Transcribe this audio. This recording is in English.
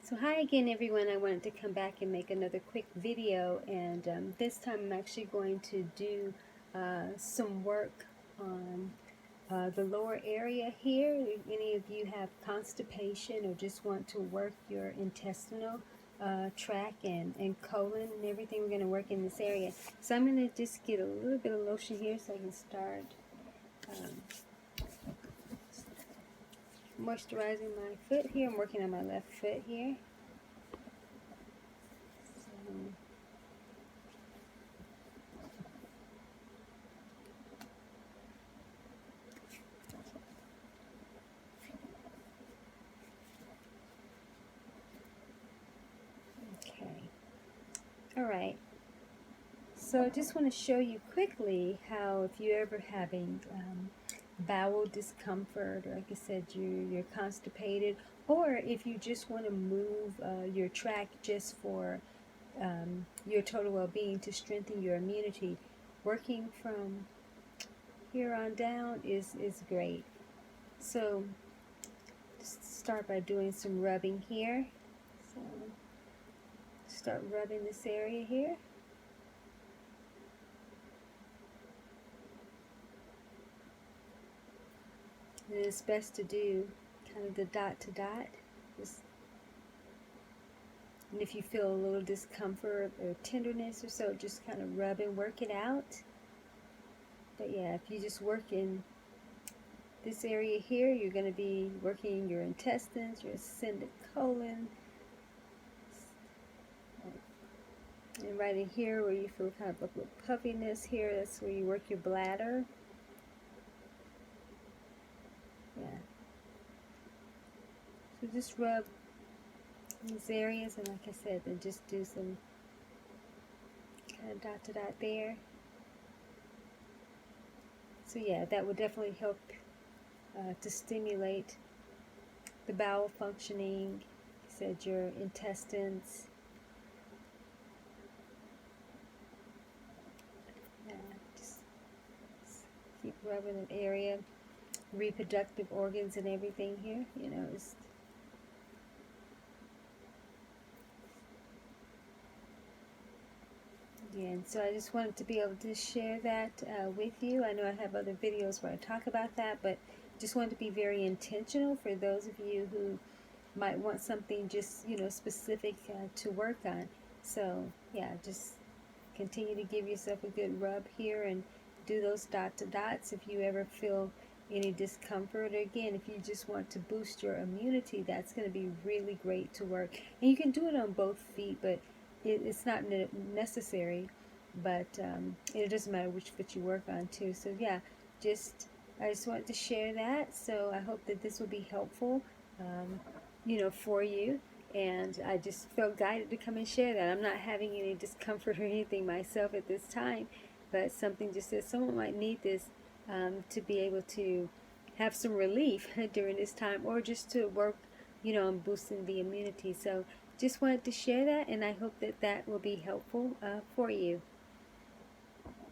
So hi again everyone, I wanted to come back and make another quick video, and this time I'm actually going to do some work on the lower area here. If any of you have constipation or just want to work your intestinal tract and colon and everything, we're going to work in this area. So I'm going to just get a little bit of lotion here so I can start moisturizing my foot here. I'm working on my left foot here. Okay. All right. So I just want to show you quickly how if you're ever having bowel discomfort, or like I said, you're constipated, or if you just want to move your tract just for your total well-being to strengthen your immunity, working from here on down is great. So just start by doing some rubbing here. So start rubbing this area here. And it's best to do kind of the dot to dot. And if you feel a little discomfort or tenderness or so, just kind of rub and work it out. But yeah, if you just work in this area here, you're going to be working your intestines, your ascendant colon. And right in here where you feel kind of a little puffiness here, that's where you work your bladder. Yeah. So just rub these areas, and like I said, then just do some kind of dot to dot there. So yeah, that would definitely help to stimulate the bowel functioning. Like I said, your intestines. Yeah, just keep rubbing an area. Reproductive organs and everything here, you know, it's again. So I just wanted to be able to share that with you. I know I have other videos where I talk about that, but just wanted to be very intentional for those of you who might want something just, you know, specific to work on. So yeah, just continue to give yourself a good rub here and do those dot to dots if you ever feel any discomfort. Again, if you just want to boost your immunity, that's going to be really great to work. And you can do it on both feet, but it's not necessary. But it doesn't matter which foot you work on too. So yeah, I just wanted to share that. So I hope that this will be helpful, you know, for you. And I just felt guided to come and share that. I'm not having any discomfort or anything myself at this time, but something just says someone might need this to be able to have some relief during this time, or just to work, you know, on boosting the immunity. So just wanted to share that, and I hope that that will be helpful for you.